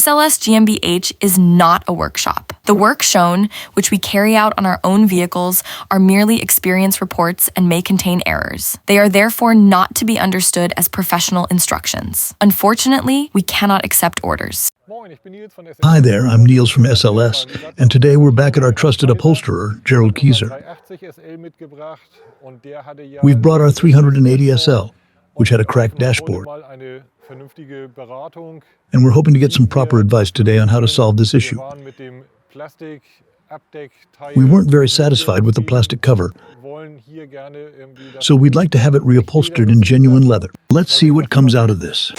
SLS GmbH is not a workshop. The work shown, which we carry out on our own vehicles, are merely experience reports and may contain errors. They are therefore not to be understood as professional instructions. Unfortunately, we cannot accept orders. Hi there, I'm Niels from SLS, and today we're back at our trusted upholsterer, Gerald Kieser. We've brought our 380 SL, which had a cracked dashboard, and we're hoping to get some proper advice today on how to solve this issue. We weren't very satisfied with the plastic cover, so we'd like to have it reupholstered in genuine leather. Let's see what comes out of this.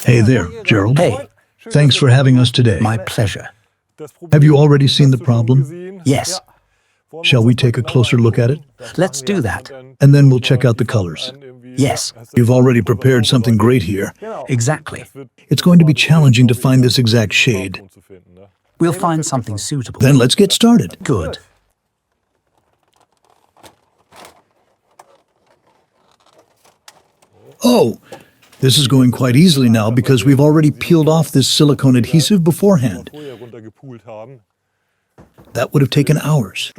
Hey there, Gerald. Hey. Thanks for having us today. My pleasure. Have you already seen the problem? Yes. Shall we take a closer look at it? Let's do that. And then we'll check out the colors. Yes. You've already prepared something great here. Exactly. It's going to be challenging to find this exact shade. We'll find something suitable. Then let's get started. Good. Oh, this is going quite easily now because we've already peeled off this silicone adhesive beforehand. That would have taken hours.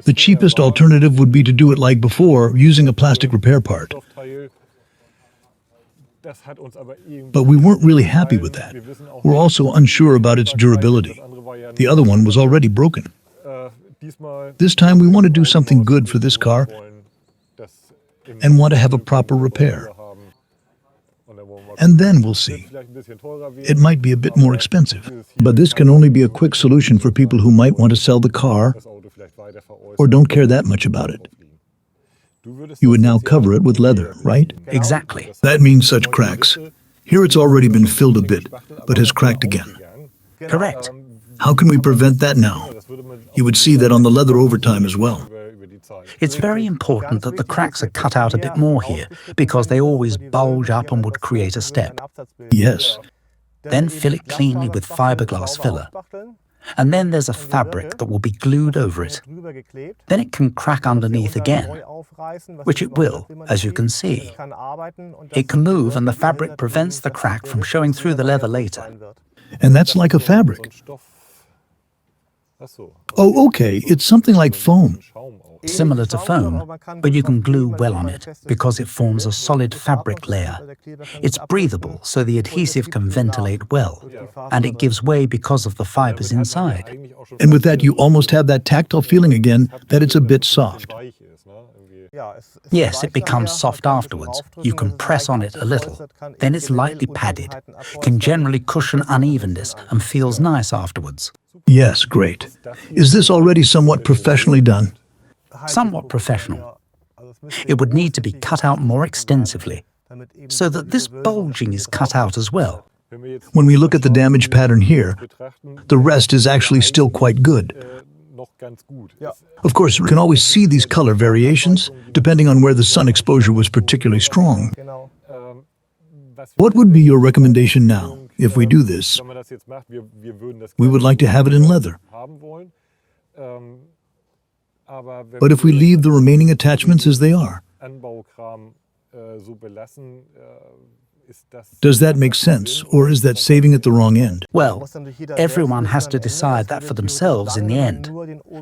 The cheapest alternative would be to do it like before, using a plastic repair part. But we weren't really happy with that. We're also unsure about its durability. The other one was already broken. This time we want to do something good for this car and want to have a proper repair. And then we'll see. It might be a bit more expensive, but this can only be a quick solution for people who might want to sell the car or don't care that much about it. You would now cover it with leather, right? Exactly. That means such cracks. Here it's already been filled a bit, but has cracked again. Correct. How can we prevent that now? You would see that on the leather over time as well. It's very important that the cracks are cut out a bit more here, because they always bulge up and would create a step. Yes. Then fill it cleanly with fiberglass filler. And then there's a fabric that will be glued over it. Then it can crack underneath again, which it will, as you can see. It can move, and the fabric prevents the crack from showing through the leather later. And that's like a fabric. Oh, okay. It's something like foam. Similar to foam, but you can glue well on it because it forms a solid fabric layer. It's breathable, so the adhesive can ventilate well, and it gives way because of the fibers inside. And with that, you almost have that tactile feeling again that it's a bit soft. Yes, it becomes soft afterwards. You can press on it a little. Then it's lightly padded, can generally cushion unevenness, and feels nice afterwards. Yes, great. Is this already somewhat professionally done? Somewhat professional. It would need to be cut out more extensively, so that this bulging is cut out as well. When we look at the damage pattern here, the rest is actually still quite good. Of course, you can always see these color variations, depending on where the sun exposure was particularly strong. What would be your recommendation now, if we do this? We would like to have it in leather. But if we leave the remaining attachments as they are, does that make sense, or is that saving at the wrong end? Well, everyone has to decide that for themselves in the end.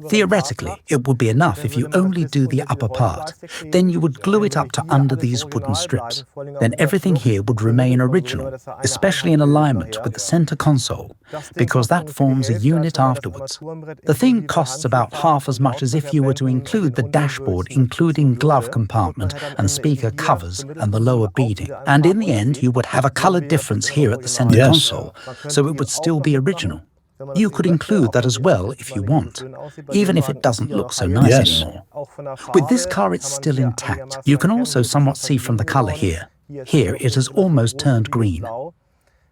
Theoretically, it would be enough if you only do the upper part. Then you would glue it up to under these wooden strips. Then everything here would remain original, especially in alignment with the center console, because that forms a unit afterwards. The thing costs about half as much as if you were to include the dashboard, including glove compartment and speaker covers and the lower beading. And in the end, you would have a color difference here at the center console, so it would still be original. You could include that as well if you want, even if it doesn't look so nice Yes. anymore. With this car, it's still intact. You can also somewhat see from the color here. Here, it has almost turned green.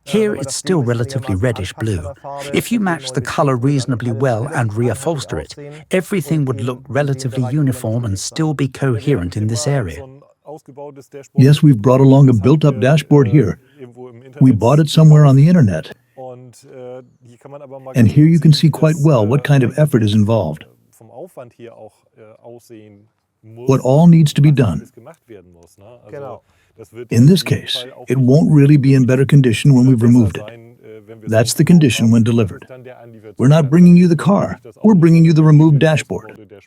Here, it's still relatively reddish-blue. If you match the color reasonably well and reupholster it, everything would look relatively uniform and still be coherent in this area. Yes, we've brought along a built-up dashboard here. We bought it somewhere on the internet. And here you can see quite well what kind of effort is involved. What all needs to be done. In this case, it won't really be in better condition when we've removed it. That's the condition when delivered. We're not bringing you the car, we're bringing you the removed dashboard.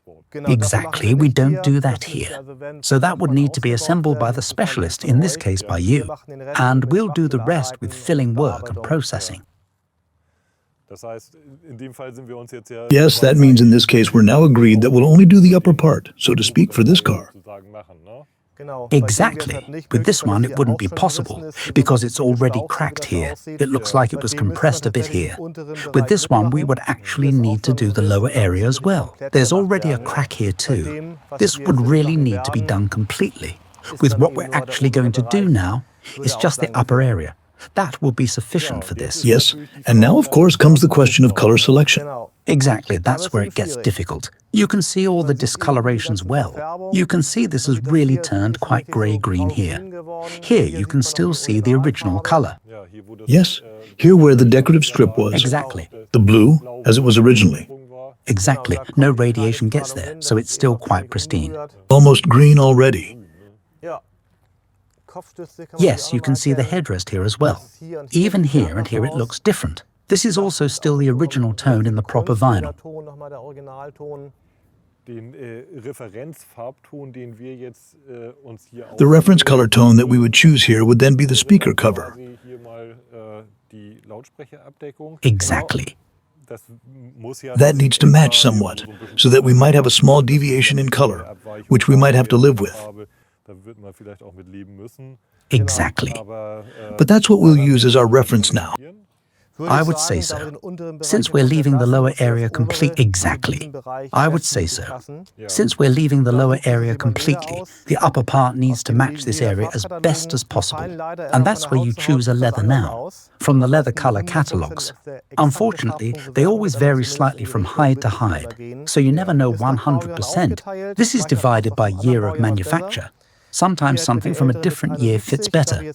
Exactly, we don't do that here. So that would need to be assembled by the specialist, in this case by you. And we'll do the rest with filling work and processing. Yes, that means in this case we're now agreed that we'll only do the upper part, so to speak, for this car. Exactly. With this one, it wouldn't be possible, because it's already cracked here. It looks like it was compressed a bit here. With this one, we would actually need to do the lower area as well. There's already a crack here too. This would really need to be done completely. With what we're actually going to do now, it's just the upper area. That will be sufficient for this. Yes, and now of course comes the question of color selection. Exactly, that's where it gets difficult. You can see all the discolorations well. You can see this has really turned quite grey-green here. Here you can still see the original color. Yes, here where the decorative strip was. Exactly. The blue, as it was originally. Exactly. No radiation gets there, so it's still quite pristine. Almost green already. Yes, you can see the headrest here as well. Even here and here it looks different. This is also still the original tone in the proper vinyl. The reference color tone that we would choose here would then be the speaker cover. Exactly. That needs to match somewhat, so that we might have a small deviation in color, which we might have to live with. Exactly. But that's what we'll use as our reference now. I would say so. Since we're leaving the lower area complete, exactly. I would say so. Since we're leaving the lower area completely, the upper part needs to match this area as best as possible. And that's where you choose a leather now, from the leather color catalogs. Unfortunately, they always vary slightly from hide to hide, so you never know 100%. This is divided by year of manufacture. Sometimes something from a different year fits better.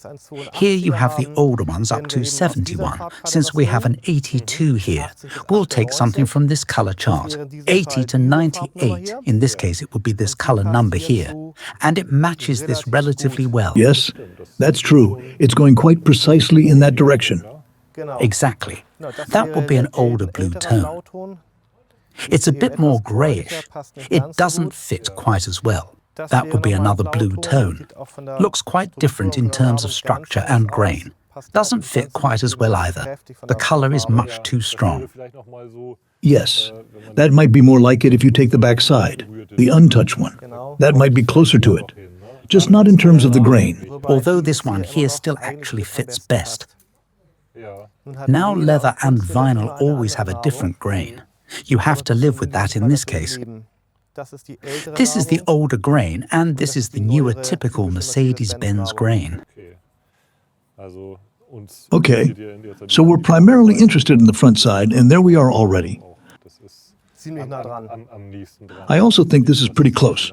Here you have the older ones up to 71. Since we have an 82 here, we'll take something from this color chart. 80 to 98, in this case it would be this color number here. And it matches this relatively well. Yes, that's true. It's going quite precisely in that direction. Exactly. That would be an older blue tone. It's a bit more grayish. It doesn't fit quite as well. That would be another blue tone. Looks quite different in terms of structure and grain. Doesn't fit quite as well either. The color is much too strong. Yes, that might be more like it if you take the back side, the untouched one. That might be closer to it, just not in terms of the grain. Although this one here still actually fits best. Now leather and vinyl always have a different grain. You have to live with that in this case. This is the older grain, and this is the newer typical Mercedes-Benz grain. Okay, so we're primarily interested in the front side, and there we are already. I also think this is pretty close.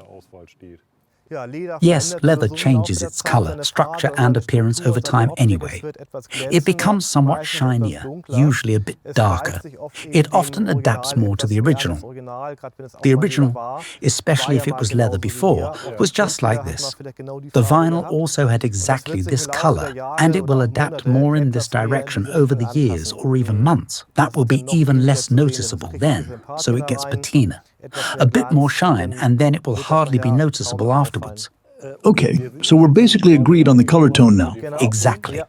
Yes, leather changes its color, structure and appearance over time anyway. It becomes somewhat shinier, usually a bit darker. It often adapts more to the original. The original, especially if it was leather before, was just like this. The vinyl also had exactly this color, and it will adapt more in this direction over the years or even months. That will be even less noticeable then, so it gets patina. A bit more shine, and then it will hardly be noticeable afterwards. Okay, so we're basically agreed on the color tone now. Exactly.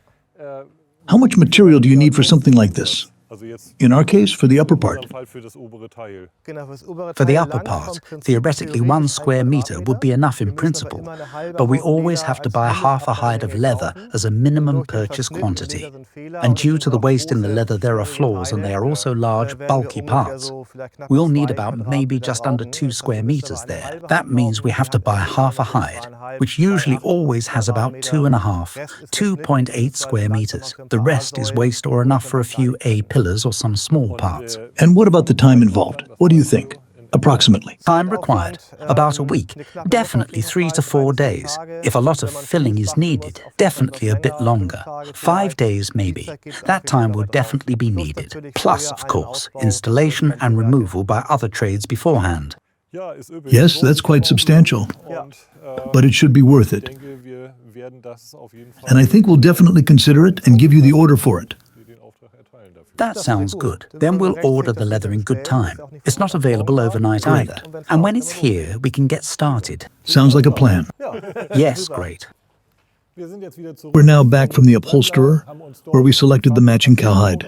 How much material do you need for something like this? In our case, for the upper part. For the upper part, theoretically 1 square meter would be enough in principle, but we always have to buy half a hide of leather as a minimum purchase quantity. And due to the waste in the leather, there are flaws and they are also large, bulky parts. We'll need about maybe just under 2 square meters there. That means we have to buy half a hide, which usually always has about 2.8 square meters. The rest is waste or enough for a few A pillars or some small parts. And what about the time involved? What do you think? Approximately. Time required, about a week, definitely 3 to 4 days. If a lot of filling is needed, definitely a bit longer. 5 days maybe. That time will definitely be needed. Plus, of course, installation and removal by other trades beforehand. Yes, that's quite substantial, but it should be worth it. And I think we'll definitely consider it and give you the order for it. That sounds good. Then we'll order the leather in good time. It's not available overnight either. And when it's here, we can get started. Sounds like a plan. Yes, great. We're now back from the upholsterer, where we selected the matching cowhide.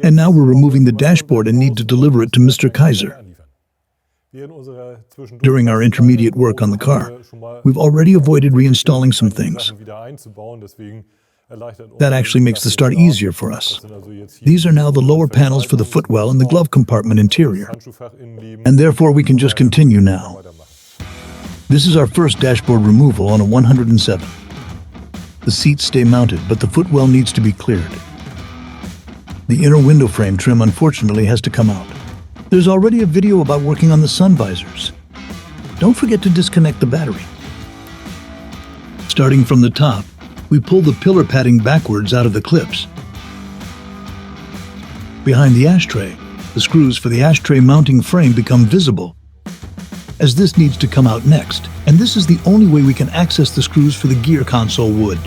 And now we're removing the dashboard and need to deliver it to Mr. Kaiser. During our intermediate work on the car, we've already avoided reinstalling some things. That actually makes the start easier for us. These are now the lower panels for the footwell and the glove compartment interior, and therefore we can just continue now. This is our first dashboard removal on a 107. The seats stay mounted, but the footwell needs to be cleared. The inner window frame trim unfortunately has to come out. There's already a video about working on the sun visors. Don't forget to disconnect the battery. Starting from the top, we pull the pillar padding backwards out of the clips. Behind the ashtray, the screws for the ashtray mounting frame become visible, as this needs to come out next, and this is the only way we can access the screws for the gear console wood.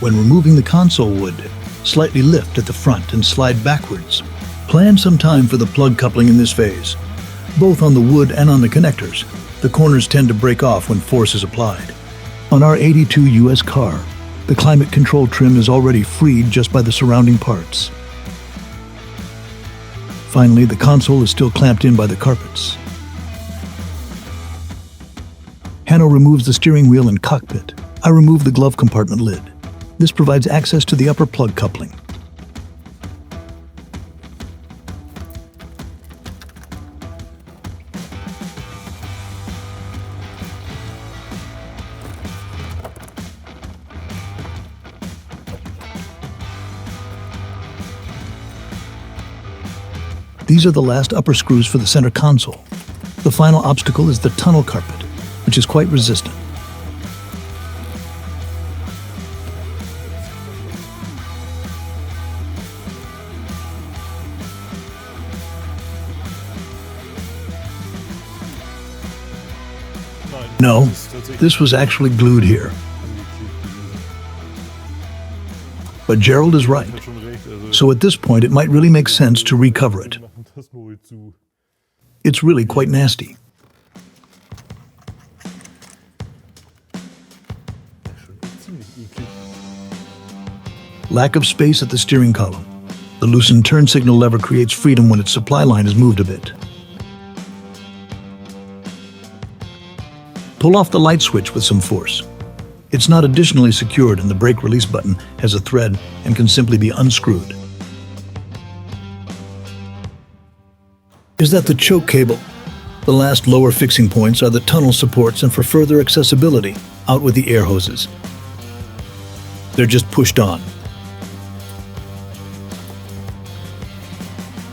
When removing the console wood, slightly lift at the front and slide backwards. Plan some time for the plug coupling in this phase. Both on the wood and on the connectors, the corners tend to break off when force is applied. On our 82 US car, the climate control trim is already freed just by the surrounding parts. Finally, the console is still clamped in by the carpets. Hanno removes the steering wheel and cockpit. I remove the glove compartment lid. This provides access to the upper plug coupling. These are the last upper screws for the center console. The final obstacle is the tunnel carpet, which is quite resistant. No, this was actually glued here. But Gerald is right. So at this point, it might really make sense to recover it. It's really quite nasty. Lack of space at the steering column. The loosened turn signal lever creates freedom when its supply line is moved a bit. Pull off the light switch with some force. It's not additionally secured and the brake release button has a thread and can simply be unscrewed. Is that the choke cable? The last lower fixing points are the tunnel supports, and for further accessibility, out with the air hoses. They're just pushed on.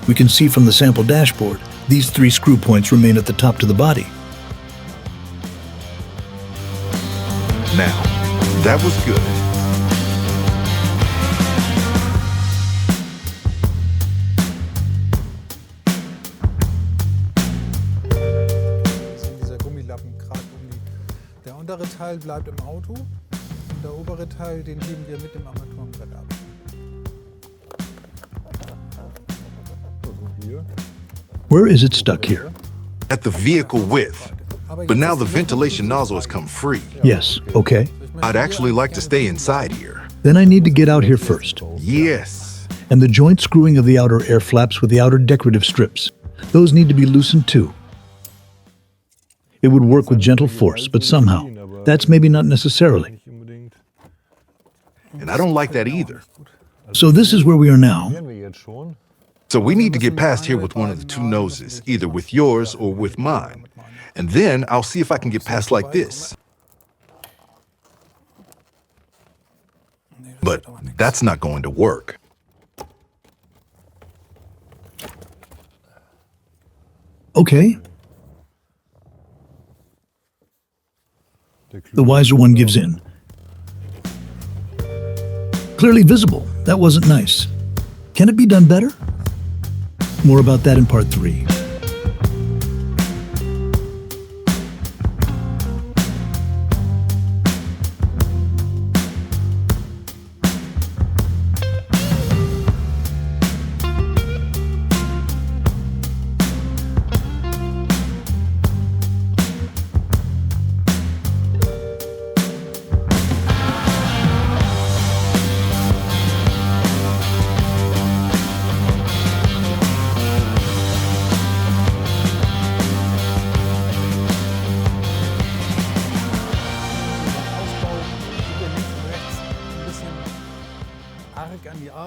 We can see from the sample dashboard, these 3 screw points remain at the top to the body. Now, that was good. Dieser Gummilappen gerade der untere Teil bleibt im Auto und der obere Teil, den heben wir mit dem Armaturenbrett ab. Where is it stuck here? At the vehicle width. But now the ventilation nozzle has come free. Yes, okay. I'd actually like to stay inside here. Then I need to get out here first. Yes. and the joint screwing of the outer air flaps with the outer decorative strips. Those need to be loosened too. It would work with gentle force, but somehow, that's maybe not necessarily. And I don't like that either. So this is where we are now. So we need to get past here with one of the two noses, either with yours or with mine. And then I'll see if I can get past like this. But that's not going to work. Okay. The wiser one gives in. Clearly visible. That wasn't nice. Can it be done better? More about that in part 3.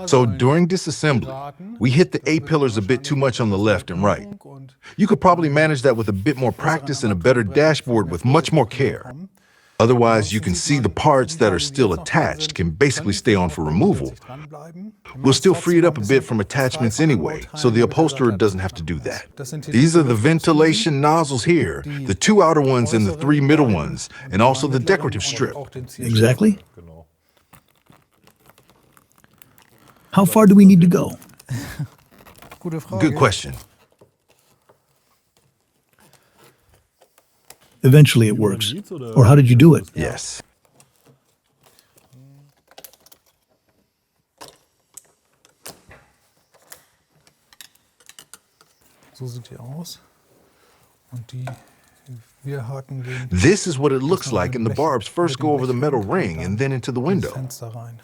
So during disassembly, we hit the A-pillars a bit too much on the left and right. You could probably manage that with a bit more practice and a better dashboard with much more care. Otherwise, you can see the parts that are still attached can basically stay on for removal. We'll still free it up a bit from attachments anyway, so the upholsterer doesn't have to do that. These are the ventilation nozzles here, the 2 outer ones and the 3 middle ones, and also the decorative strip. Exactly. How far do we need to go? Good question. Eventually it works. Or how did you do it? Yes. So sieht die aus. Und wir haken den This is what it looks like, and the barbs first go over the metal ring and then into the window. Fenster rein.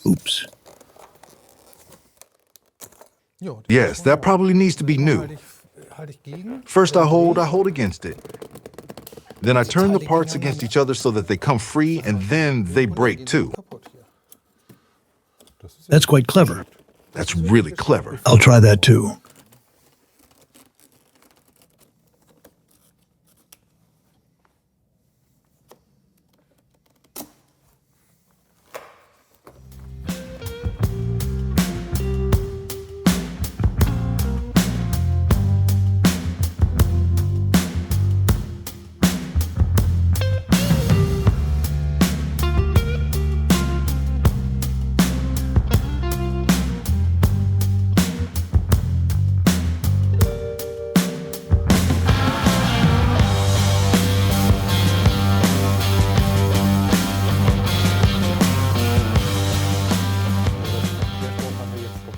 Oops. Yes, that probably needs to be new. First I hold against it. Then I turn the parts against each other so that they come free, and then they break too. That's quite clever. That's really clever. I'll try that too.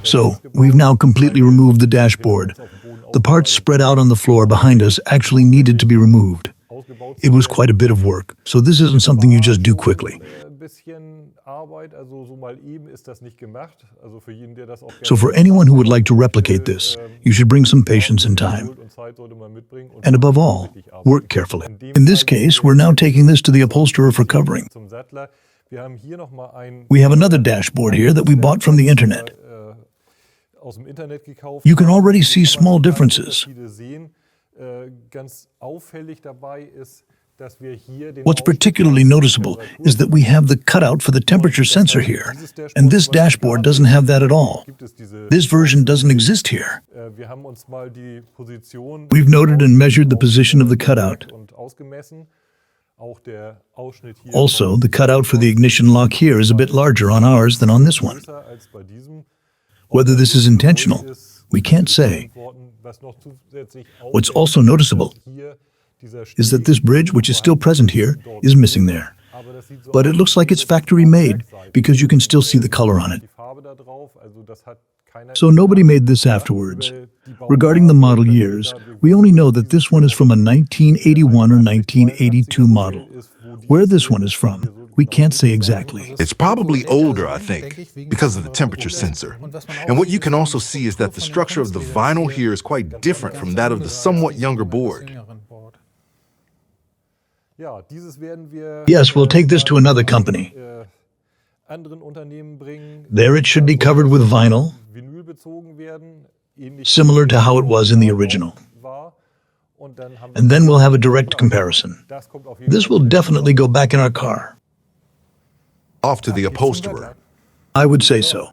So, we've now completely removed the dashboard. The parts spread out on the floor behind us actually needed to be removed. It was quite a bit of work, so this isn't something you just do quickly. So for anyone who would like to replicate this, you should bring some patience and time. And above all, work carefully. In this case, we're now taking this to the upholsterer for covering. We have another dashboard here that we bought from the internet. You can already see small differences. What's particularly noticeable is that we have the cutout for the temperature sensor here, and this dashboard doesn't have that at all. This version doesn't exist here. We've noted and measured the position of the cutout. Also, the cutout for the ignition lock here is a bit larger on ours than on this one. Whether this is intentional, we can't say. What's also noticeable is that this bridge, which is still present here, is missing there. But it looks like it's factory made because you can still see the color on it. So nobody made this afterwards. Regarding the model years, we only know that this one is from a 1981 or 1982 model. Where this one is from, we can't say exactly. It's probably older, I think, because of the temperature sensor. And what you can also see is that the structure of the vinyl here is quite different from that of the somewhat younger board. Yes, we'll take this to another company. There it should be covered with vinyl, similar to how it was in the original. And then we'll have a direct comparison. This will definitely go back in our car. Off to the upholsterer. I would say so.